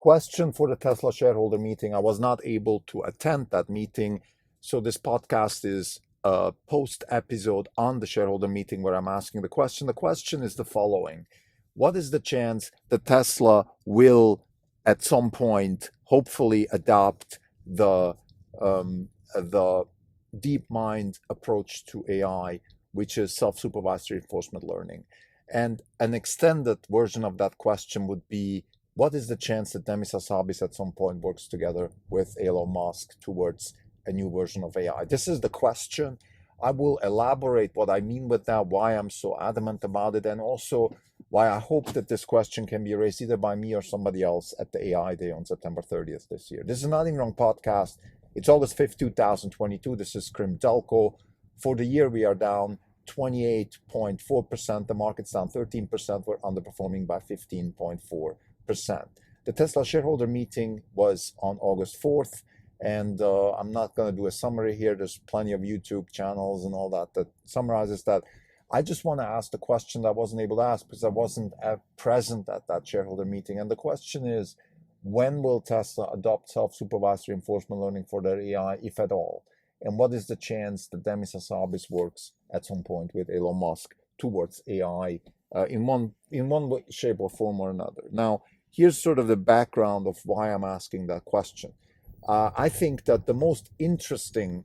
question for the Tesla shareholder meeting. I was not able to attend that meeting, so this podcast is a post episode on the shareholder meeting where I'm asking the question. The question is the following: what is the chance that Tesla will, at some point, hopefully adopt the DeepMind approach to AI, which is self-supervised reinforcement learning? And an extended version of that question would be, what is the chance that Demis Hassabis at some point works together with Elon Musk towards a new version of AI? This is the question. I will elaborate what I mean with that, why I'm so adamant about it, and also why I hope that this question can be raised either by me or somebody else at the AI Day on September 30th this year. This is Nothing Wrong podcast. It's August 5th, 2022. This is Krim Delco. For the year, we are down 28.4%. The market's down 13%. We're underperforming by 15.4%. The Tesla shareholder meeting was on August 4th, and I'm not going to do a summary here. There's plenty of YouTube channels and all that that summarizes that. I just want to ask the question that I wasn't able to ask because I wasn't present at that shareholder meeting. And the question is, when will Tesla adopt self-supervised reinforcement learning for their AI, if at all? And what is the chance that Demis Hassabis works at some point with Elon Musk towards AI in one way, shape or form or another? Now, here's sort of the background of why I'm asking that question. I think that the most interesting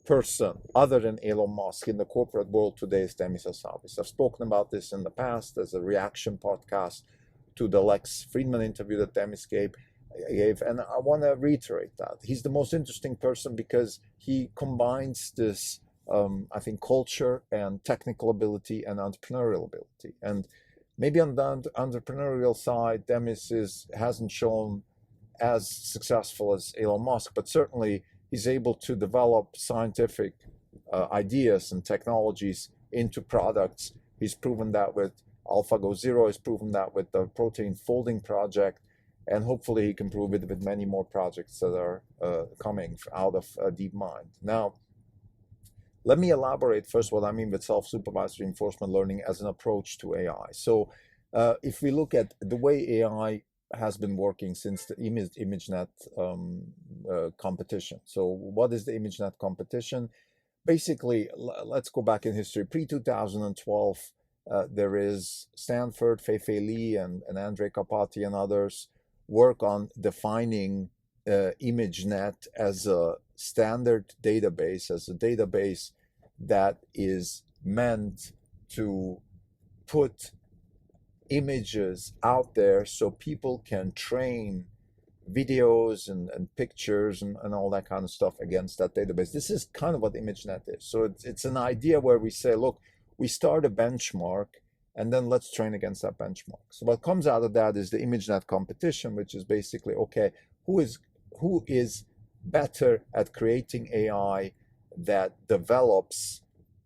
person other than Elon Musk in the corporate world today is Demis Hassabis. I've spoken about this in the past as a reaction podcast to the Lex Friedman interview that Demis gave, and I want to reiterate that. He's the most interesting person because he combines this, I think, culture and technical ability and entrepreneurial ability. And maybe on the entrepreneurial side, Demis hasn't shown as successful as Elon Musk, but certainly he's able to develop scientific ideas and technologies into products. He's proven that with AlphaGo Zero, he's proven that with the protein folding project, and hopefully he can prove it with many more projects that are coming out of DeepMind. Now, let me elaborate first what I mean with self-supervised reinforcement learning as an approach to AI. So if we look at the way AI has been working since the imagenet competition. So what is the imagenet competition? Basically, let's go back in history. Pre-2012, there is Stanford, Fei-Fei Li, and Andrej Karpathy and others work on defining imagenet as a standard database, as a database that is meant to put images out there so people can train videos and pictures and all that kind of stuff against that database. This is kind of what ImageNet is. So it's an idea where we say, look, we start a benchmark and then let's train against that benchmark. So what comes out of that is the ImageNet competition, which is basically, okay, who is better at creating AI that develops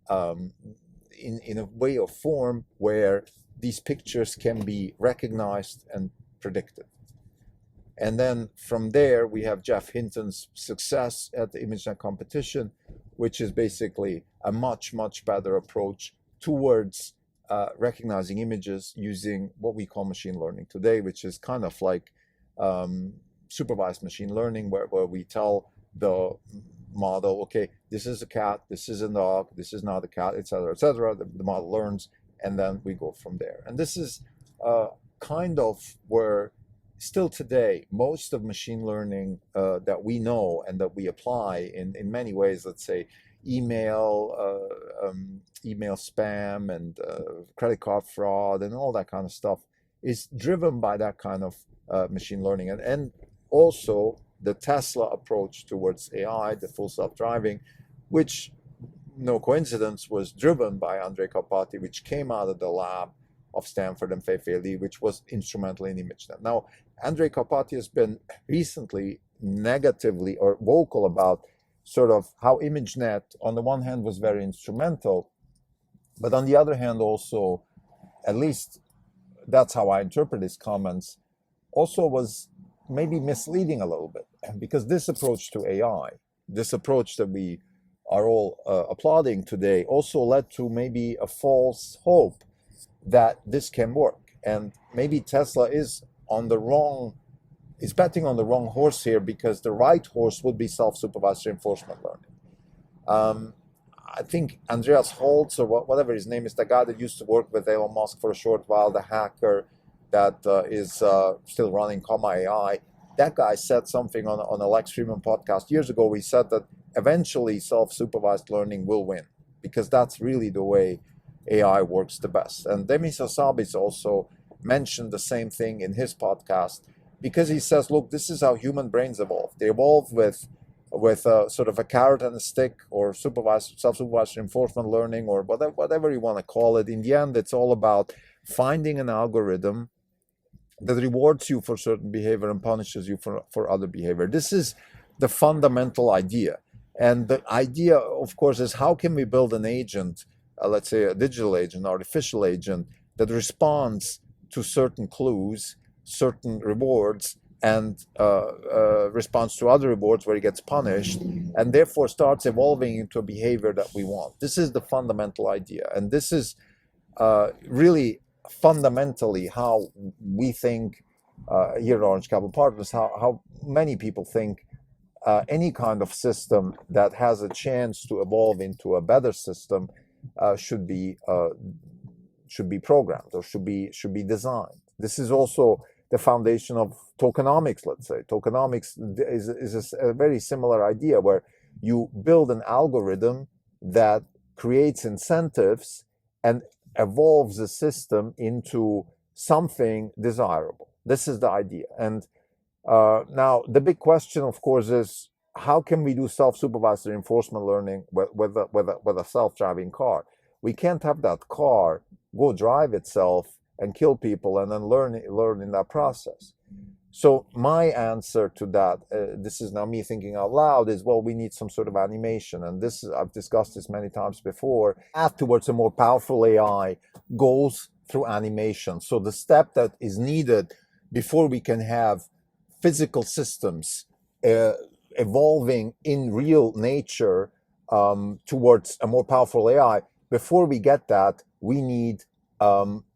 in a way or form where these pictures can be recognized and predicted. And then from there, we have Jeff Hinton's success at the ImageNet competition, which is basically a much, much better approach towards recognizing images using what we call machine learning today, which is kind of like supervised machine learning, where we tell the model, okay, this is a cat, this is a dog, this is not a cat, etc., etc. The model learns, and then we go from there. And this is kind of where still today, most of machine learning that we know and that we apply in many ways, let's say email spam and credit card fraud and all that kind of stuff, is driven by that kind of machine learning. And also the Tesla approach towards AI, the full self-driving, which, no coincidence, was driven by Andrej Karpathy, which came out of the lab of Stanford and Fei-Fei Li, which was instrumental in ImageNet. Now, Andrej Karpathy has been recently negatively or vocal about sort of how ImageNet, on the one hand, was very instrumental, but on the other hand also, at least that's how I interpret his comments, also was maybe misleading a little bit, because this approach to AI, this approach that we are all applauding today, also led to maybe a false hope that this can work. And maybe Tesla is on the wrong is betting on the wrong horse here, because the right horse would be self-supervised reinforcement learning. I think Andreas Holtz, or whatever his name is, the guy that used to work with Elon Musk for a short while, the hacker that is still running Comma AI, that guy said something on a Lex Fridman podcast years ago. He said that eventually self-supervised learning will win, because that's really the way AI works the best. And Demis Hassabis also mentioned the same thing in his podcast, because he says, look, this is how human brains evolve. They evolve with sort of a carrot and a stick, or self-supervised reinforcement learning, or whatever you want to call it. In the end, it's all about finding an algorithm that rewards you for certain behavior and punishes you for other behavior. This is the fundamental idea. And the idea, of course, is how can we build an agent, let's say a digital agent, artificial agent, that responds to certain clues, certain rewards, and responds to other rewards where he gets punished, and therefore starts evolving into a behavior that we want. This is the fundamental idea. And this is really fundamentally how we think here at Orange Capital Partners, how many people think any kind of system that has a chance to evolve into a better system should be programmed, or should be designed. This is also the foundation of tokenomics, let's say. Tokenomics is a very similar idea, where you build an algorithm that creates incentives and evolves the system into something desirable. This is the idea. And now the big question, of course, is how can we do self-supervised reinforcement learning with a self-driving car? We can't have that car go drive itself and kill people and then learn in that process. So my answer to that, this is now me thinking out loud, is, well, we need some sort of animation. And this is, I've discussed this many times before. Path towards a more powerful AI goes through animation. So the step that is needed before we can have physical systems evolving in real nature towards a more powerful AI, before we get that, we need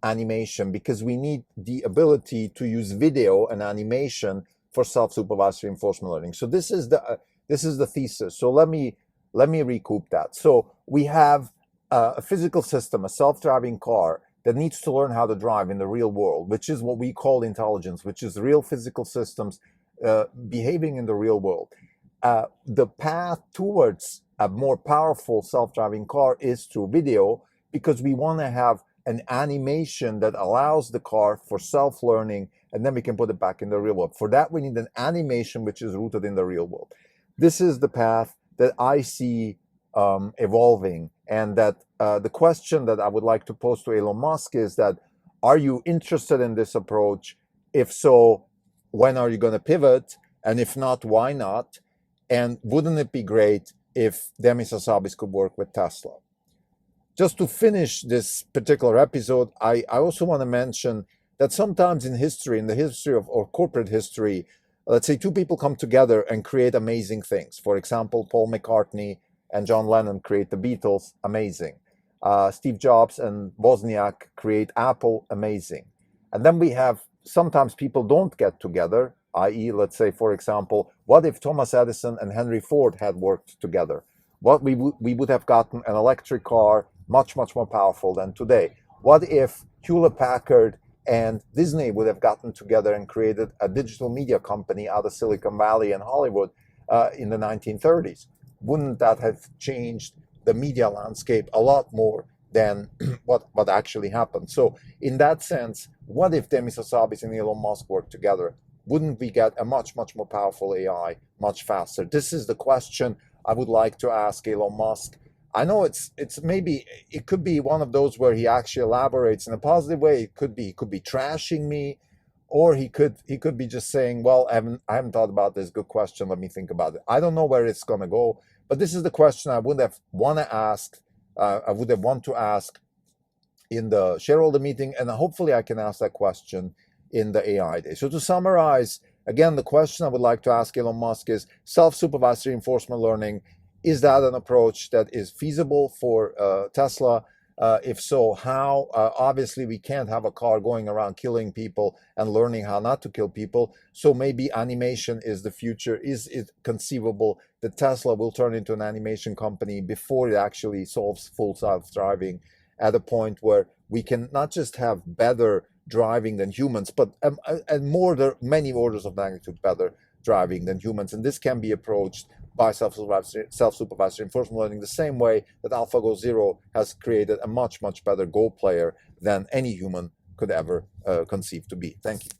animation, because we need the ability to use video and animation for self-supervised reinforcement learning. So this is the thesis. So let me recoup that. So we have a physical system, a self-driving car, that needs to learn how to drive in the real world, which is what we call intelligence, which is real physical systems behaving in the real world. The path towards a more powerful self-driving car is through video, because we want to have an animation that allows the car for self-learning, and then we can put it back in the real world. For that, we need an animation which is rooted in the real world. This is the path that I see evolving, and that the question that I would like to pose to Elon Musk is that, are you interested in this approach? If so, when are you going to pivot? And if not, why not? And wouldn't it be great if Demis Hassabis could work with Tesla? Just to finish this particular episode, I also want to mention that sometimes in history, in the history of, or corporate history, let's say two people come together and create amazing things. For example, Paul McCartney and John Lennon create the Beatles, amazing. Steve Jobs and Wozniak create Apple, amazing. And then we have, sometimes people don't get together, i.e., let's say, for example, what if Thomas Edison and Henry Ford had worked together? What we would have gotten an electric car, much more powerful than today. What if Hewlett-Packard and Disney would have gotten together and created a digital media company out of Silicon Valley and Hollywood in the 1930s? Wouldn't that have changed the media landscape a lot more than what actually happened? So in that sense, what if Demis Hassabis and Elon Musk work together? Wouldn't we get a much more powerful AI much faster? This is the question I would like to ask Elon Musk. I know it's maybe, it could be one of those where he actually elaborates in a positive way. He could be trashing me, or he could be just saying, well, I haven't thought about this. Good question. Let me think about it. I don't know where it's going to go, but this is the question I would have want to ask in the shareholder meeting, and hopefully I can ask that question in the AI day. So to summarize, again, the question I would like to ask Elon Musk is, self-supervised reinforcement learning, is that an approach that is feasible for Tesla? If so, how? Obviously, we can't have a car going around killing people and learning how not to kill people. So maybe animation is the future. Is it conceivable that Tesla will turn into an animation company before it actually solves full self-driving, at a point where we can not just have better driving than humans, but many orders of magnitude better driving than humans? And this can be approached by self-supervised reinforcement learning the same way that AlphaGo Zero has created a much, much better Go player than any human could ever conceive to be. Thank you.